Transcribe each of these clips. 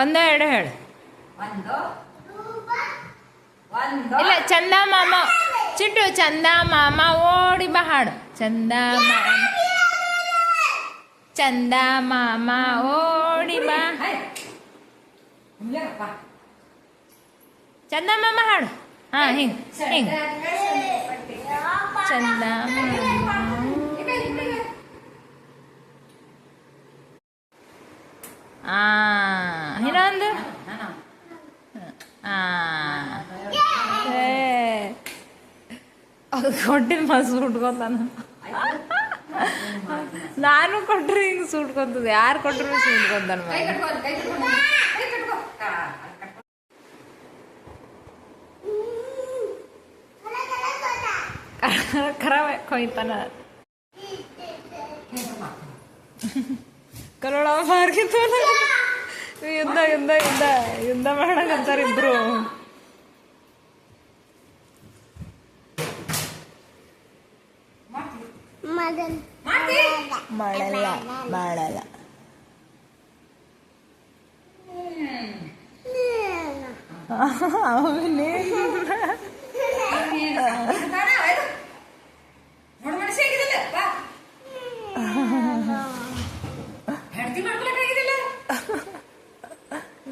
ಒಂದ ಎರಡು ಹೇಳು. ಒಂದು ಇಲ್ಲ, ಚಂದ ಮಾಮ ಚಿಟ್ಟು, ಚಂದ ಮಾಮ ಓಡಿ ಬಾ ಹಾಡು. ಚಂದ ಮಾಮ ಓಡಿ ಬಾ. ಚಂದ ಮಾಮ ಹಾಡು. ಹಾ, ಹಿಂಗ್ ಹಿಂಗ್. ಚಂದ ಇನ್ನೊಂದು. ಅದು ಕೊಟ್ಟಿನ ಮಸ್ತ್ ಸುಟ್ಕೊತಾನ. ನಾನು ಕೊಟ್ರೆ ಹಿಂಗೆ ಸುಟ್ಕೊತದ, ಯಾರು ಕೊಟ್ರು ಸುಟ್ಕೊತಾನ. ಖರಾಬ್ ಕೊಯ್ತಾನ. ಕರೋಳ ಮಾರ್ಗಿತ್ತು. ಯುದ್ಧ ಯುದ್ಧ ಯುದ್ಧ ಯುದ್ಧ ಮಾಡಕಂತಾರ ಇಬ್ರು. ಮಾಡಲ್ಲ ಮಾಡಲ್ಲ. ಆಮೇಲೆ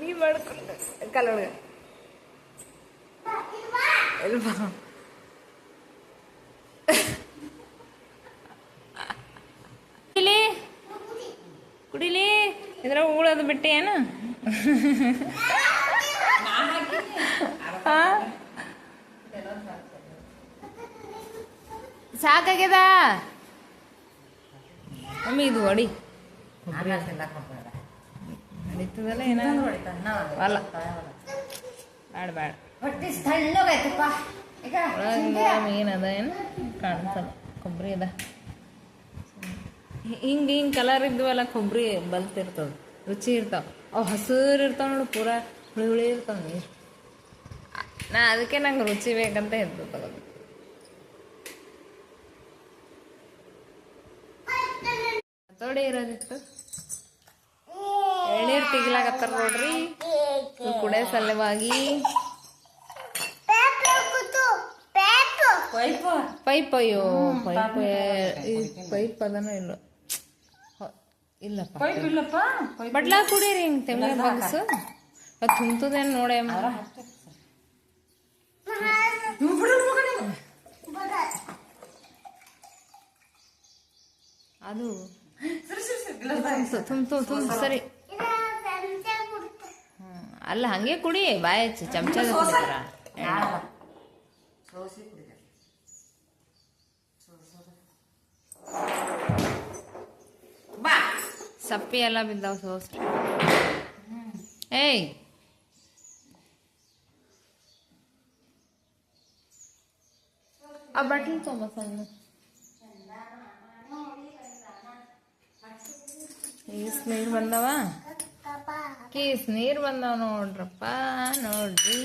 ನೀ ಮಾಡ್ಕೊಂಡು ಕಲೊಳಗ ಇಲ್ವಾ ಕುಡಿಲಿ. ಇದ್ರ ಉಳೋದು ಬಿಟ್ಟೆ ಏನು? ಸಾಕಾಗ್ಯದ ಮಮ್ಮಿ. ಇದು ಹೊಡಿ ನಡೀತದಲ್ಲ ಏನ ಅಲ್ಲ. ಬ್ಯಾಡ ಬ್ಯಾಡ. ಮೀನ್ ಅದ ಏನು ಕಾಣಿಸಲ್ಲ. ಕೊಬ್ಬರಿ ಅದ ಹಿಂಗೆ ಹಿಂಗೆ ಕಲರ್ ಇದ್ವಲ್ಲ. ಕೊಬ್ಬರಿ ಬಲ್ತಿರ್ತದ, ರುಚಿ ಇರ್ತಾವ. ಅವು ಹಸಿರು ಇರ್ತಾವ ನೋಡು, ಪೂರಾ ಹುಳಿ ಹುಳಿ ಇರ್ತಾವ ನೀರು. ಅದಕ್ಕೆ ನಂಗೆ ರುಚಿ ಬೇಕಂತ ಇದ್ದು ತಗೋದು. ಹತೋಡಿ ಇರೋದಿತ್ತು. ಎಳ್ನೀರು ತೆಗಿಲಾಕತ್ತಾರ ನೋಡ್ರಿ ಕುಡಿಯೋ ಸಲುವಾಗಿ. ಪೈಪ್ ಅಯ್ಯೋ ಪೈಪ್ ಅದನೋ ಇಲ್ಲ ಇಲ್ಲಪ್ಪ. ಬಡ್ಲಾ ಕುಡೀರಿ ಹಿಂಗೆ ತೆಮ್ಗೆ ಬಗ್ಸು. ಅದು ತುಂಬ್ತದೇನು ನೋಡೆ. ಅದು ತುಂಬ ಸರಿ. ಅಲ್ಲ ಹಂಗೆ ಕುಡಿ, ಬಾಯಿ ಚಮಚದ ಕುಡಿತಾರ. ಸಪ್ಪಿ ಎಲ್ಲ ಬಿದ್ದಾವ ಸೋಸ್ರಿ. ಏಯ್ ಆ ಬಟ್ಲಿ ತೊಂಬ ಸಣ್ಣ. ಕೀಸ್ ನೀರು ಬಂದವ, ಕೀಸ್ ನೀರು ಬಂದವ ನೋಡ್ರಪ್ಪ. ನೋಡ್ರಿ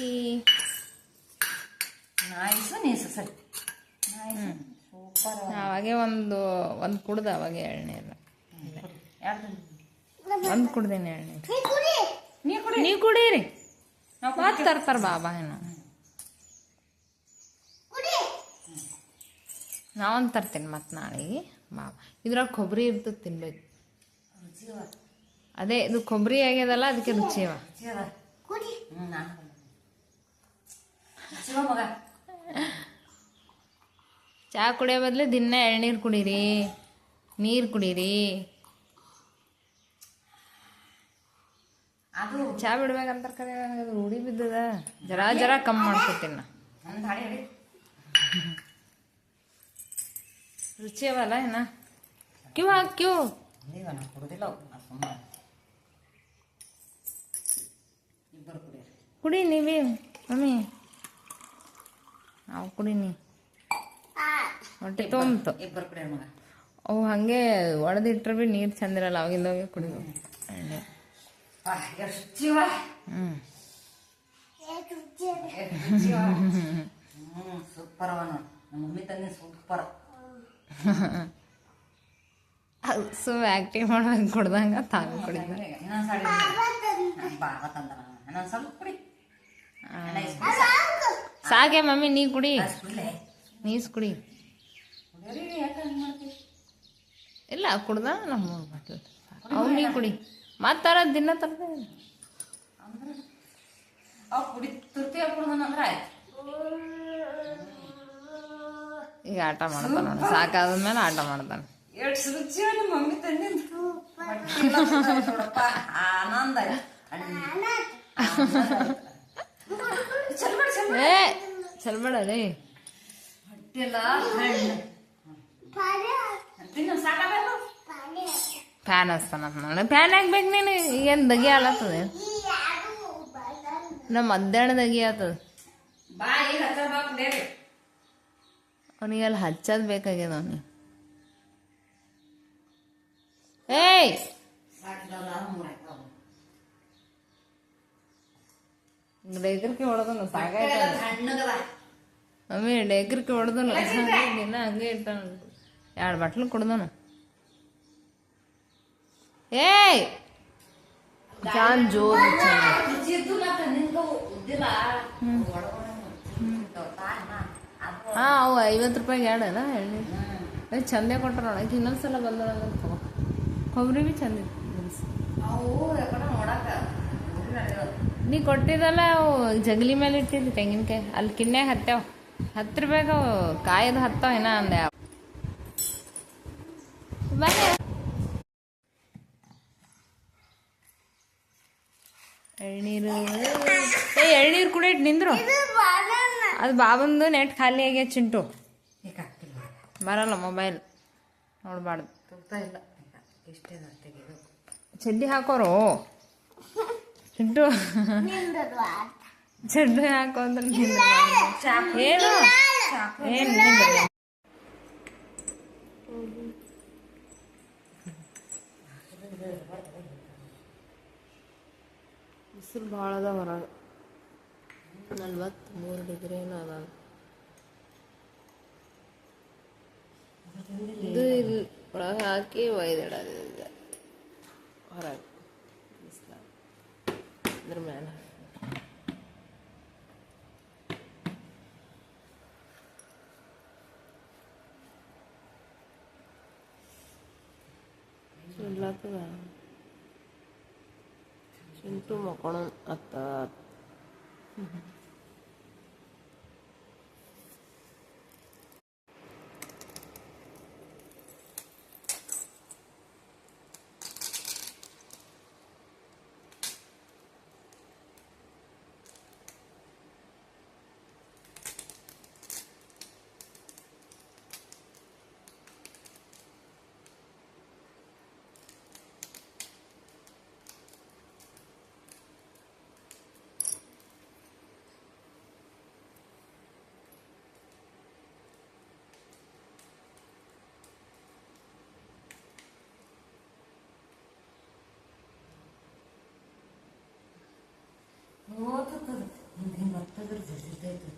ಅವಾಗೆ ಒಂದು ಕುಡ್ದ. ಅವಾಗೆ ಎಳ್ನೀರು ಒಂದು ಕುಡ್ದೇನೆ ಎಳ್ನೀರು. ನೀವು ಕುಡೀರಿ. ಮಾತು ತರ್ತಾರ ಬಾಬಾ. ಏನು ನಾವೊಂದು ತರ್ತೀನಿ ಮತ್ತೆ ನಾಳೆಗೆ ಬಾಬಾ. ಇದ್ರಾಗ ಕೊಬ್ಬರಿ ಇರ್ತದೆ, ತಿನ್ಬೇಕು. ಅದೇ ಇದು ಕೊಬ್ಬರಿ ಆಗ್ಯದಲ್ಲ, ಅದಕ್ಕೆ ರುಚಿಯವ. ಚಹಾ ಕುಡಿಯೋ ಬದಲು ದಿನ ಎಳ್ನೀರು ಕುಡೀರಿ, ನೀರು ಕುಡೀರಿ. ಚಹಾ ಬಿಡ್ಬೇಕಂತ ಕರೆ ನನಗೆ ಅದು ರೂಢಿ ಬಿದ್ದದ. ಜರ ಕಮ್ಮಿ ಮಾಡ್ಕೊತೀನಿ ನಾ. ರುಚಿ ಅವಲ್ಲ ಏನ. ಕ್ಯೂ ಹಾಕ್ಯೂ ಕುಡಿ ನೀವೇ ಮಮ್ಮಿ. ನಾವು ಕುಡೀನಿ ಹೊಟ್ಟೆ ತೊಂಬತ್ತು. ಅವು ಹಂಗೆ ಒಡೆದಿಟ್ರೆ ಭೀ ನೀರು ಚಂದಿರಲ್ಲ. ಅವಾಗಿಂದ ಹೋಗಿ ಕುಡಿದು ಎಣ್ಣೆ. ಸೂಪರ್ ಅವ ನೋಡಿ. ನಮ್ಮ ಮಮ್ಮಿ ತಂದೆ ಸೂಪರ್. ಸೊ ಆಕ್ಟಿಂಗ್ ಮಾಡುವಾಗ ಕುಡ್ದಂಗ ತಾನು ಕುಡಿದ. ಆಗತ್ತಂದ ನಾನು ಸ್ವಲ್ಪ ಕುಡಿ ಸಾಕೆ ಮಮ್ಮಿ ನೀ ಕುಡಿ, ಕುಡ್ಲೆ ನೀಸ್ ಕುಡಿ. ಯಾಕೆ ಹಂಗೆ ಮಾಡ್ತೀವಿ? ಇಲ್ಲ ಕುಡ್ದ ನಮ್ಮ ಬಟ್ಲು ಅವು ನೀ ಕುಡಿ. ಮತ್ತಾರ ದಿನ ತರದೆ ಅಂದ್ರೆ ಅವ್ ಕುಡಿ ತುರ್ತಿ ಕುಡ್ದನಂದ್ರೆ ಆಯ್ತು. ಈಗ ಆಟ ಮಾಡ್ತಾನ ನೋಡಿ, ಸಾಕಾದ್ಮೇಲೆ ಆಟ ಮಾಡ್ತಾನೆ. ಎಷ್ಟು ರುಚಿ ನಿಮ್ಮ ಮಮ್ಮಿ ತಂದಿದ್ದು ನೋಡಪ್ಪ, ಆನಂದ ಏ ಚಲ್ಬೇಡ ರೀ, ಹೊಟ್ಟಿಲ್ಲ ಹಣ್ಣು ತಿನ್ನು ಸಾಕಾಗಲ್ಲ. ಫ್ಯಾನ್ ಹಚ್ತಾನ ನೋಡಿ. ಫ್ಯಾನ್ ಹಾಕ್ಬೇಕು ನೀನು, ಈಗೇನು ದಗಿ ಆಲತ್ತದ, ನಮ್ಮ ಮಧ್ಯಾಹ್ನ ದಗಿ ಆತದ. ಬಾ ಈಗ ಹಚ್ಚ ಬಾ ಕುಡಿಯರಿ. ಅವನಿಗೆಲ್ಲ ಹಚ್ಚೋದು ಬೇಕಾಗ್ಯದ ಅವನಿಗೆ. ಏಯ್ ಡೇಕರ್ಕಿ ಹೊಡೆದನು ಸಾಕಾಯ್ತ ಮಮ್ಮಿ, ಡೇಕರ್ಕಿ ಹೊಡೆದನು ದಿನ ಹಂಗೆ ಇಟ್ಟಾನ. 2 ಬಟ್ಲು ಕುಡ್ದನು. ಏಯ್ ಜಾನ್ ಜೋರ್ ಹಾ, ಅವು 50 ರೂಪಾಯಿಗೆ 2 ಅಲ್ಲ ಎಣ್ಣೆ ಚಂದೇ ಕೊಟ್ರ ನೋಡಕ್ಕೆ. ಇನ್ನೊಂದ್ಸಲ ಬಂದ ತಗೋ. ಕೊಬ್ಬರಿ ಭೀ ಚಂದ ನೀ ಕೊಟ್ಟಿದ್ದಲ್ಲ, ಅವು ಜಗಲಿ ಮೇಲೆ ಇಟ್ಟಿದ್ದಿ ತೆಂಗಿನಕಾಯಿ, ಅಲ್ಲಿ ಕಿನ್ಯಾಗ ಹತ್ತಾವ. 10 ರೂಪಾಯಿಗೆ ಅವು ಕಾಯ್ದು ಹತ್ತಾವ. ಏನ ಅಂದೆ ಎಳ್ನೀರು. ಎಳ್ನೀರು ಕುಡಿಯಟ್ ನಿಂದ್ರು. ಅದು ಬಾಬಂದು ನೆಟ್ ಖಾಲಿ ಆಗ್ಯ ಚಿಂಟು. ಬರಲ್ಲ ಮೊಬೈಲ್ ನೋಡ್ಬಾರ್ದು. ಇಲ್ಲ ಇಷ್ಟೇ ತೆಗೆದು ಚಡ್ಡಿ ಹಾಕೋರು ಚಿಂಟು, ಚಡ್ಡಿ ಹಾಕೋ ಅಂದ್ರೆ ಏನು ಏನು ಬಿಸಿಲು ಭಾಳ ಅದ ಹೊರಗೆ. 43 ಡಿಗ್ರಿ ಏನೋ ಅದ. ಇದು ಇಲ್ಲಿ ಒಳಗೆ ಹಾಕಿ ಒಯ್ದಿಡೋದು ಹೊರಗೆ ಇದ್ರ ಮೇಲೆ. ಸುಡ್ಲಾತದ ಚಿಂಟು ಮಕ್ಕೊಳ ಅತ್ತ. ಓದ್ತದ ಹಿಂಗೆ ಬರ್ತದ್ರ ಜಲ್ದಿರ್ತೈತೆ.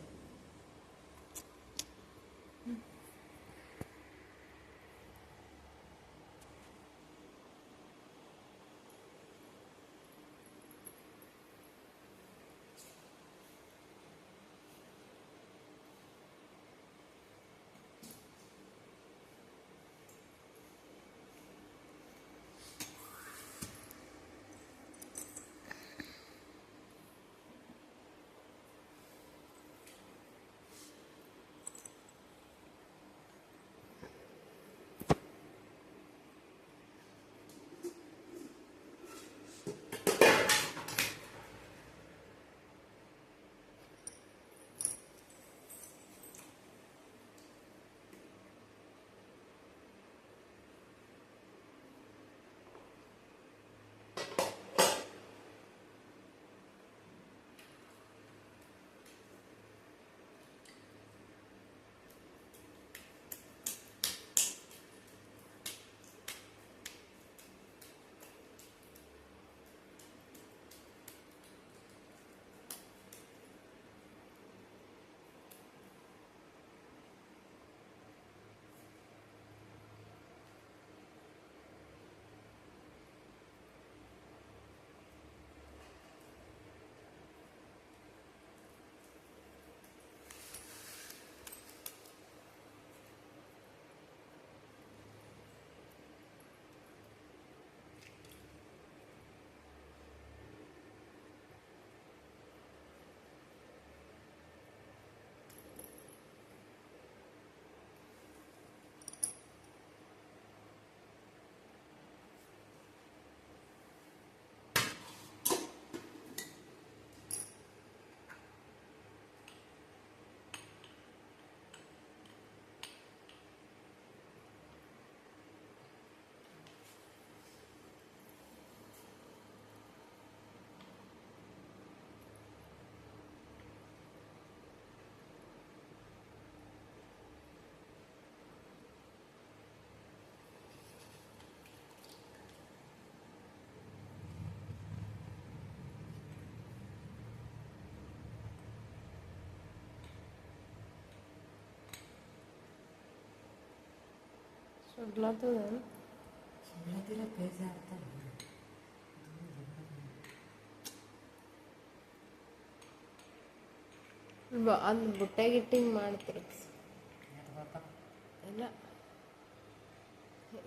ಸುಡ್ಲಾತದ ಸುಳ್ಳದಿಲ್ಲ ಬೇಜಾರ್ತಾರೆ. ಅಲ್ಲಿ ಬುಟ್ಟಾಗಿಟ್ಟಿಂಗ್ ಮಾಡ್ತಾರೆ ಇಲ್ಲ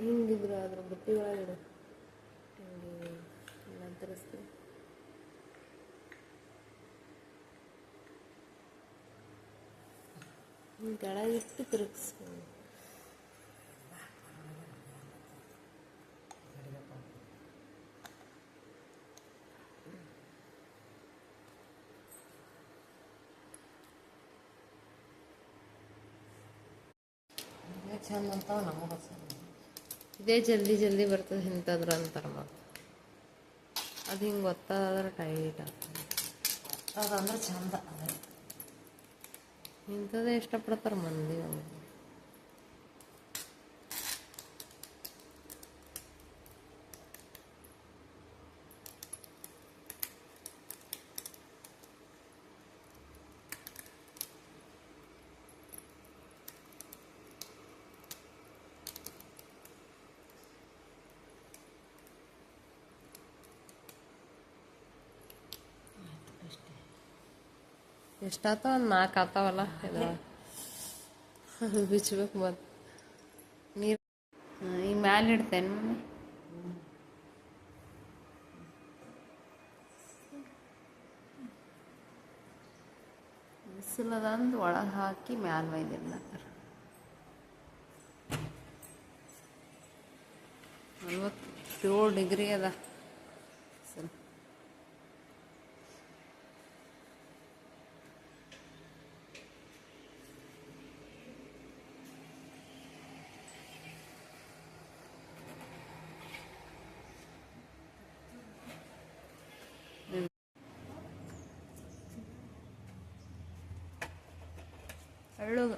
ಹಿಂಗಿದ್ರು ಅದ್ರ ಬುಟ್ಟಿ ಒಳಗಿಡು ಇಲ್ಲ ತರಿಸ್ತೀವಿ. ಕೆಳಗಿಟ್ಟು ತಿರುಗಿಸ್ಕೊಂಡು ಚಂದ ಅಂತಾವ ನಮಗೆ ಚಂದ. ಇದೇ ಜಲ್ದಿ ಜಲ್ದಿ ಬರ್ತದೆ ಇಂಥದ್ರ ಅಂತಾರೆ ಮತ್ತು ಅದು ಹಿಂಗೆ ಗೊತ್ತಾದ್ರೆ ಟೈಟ್ ಆಗ್ತದೆ. ಅದಂದ್ರೆ ಚಂದ ಅದೇ ಇಂಥದ್ದೇ ಇಷ್ಟಪಡ್ತಾರೆ ಮಂದಿ ಅವ್ರು. ಎಷ್ಟಾಗ್ತಾವ ಒಂದು 4 ಆಗ್ತಾವಲ್ಲ ಇದು ಅದು ಬಿಚ್ಬೇಕು ಮತ್ತು ನೀರು ಈಗ ಮ್ಯಾಲೆ ಇಡ್ತೇನೆ ಮಮ್ಮಿ. ಬಿಸಿಲದಂದು ಒಳಗೆ ಹಾಕಿ ಮ್ಯಾಲೆ ಒಯ್ದಿರ್ಲತ್ತಾರ. 47 ಡಿಗ್ರಿ ಅದ ಬಿಸಿಲು. ಎಳ್ಳುಗ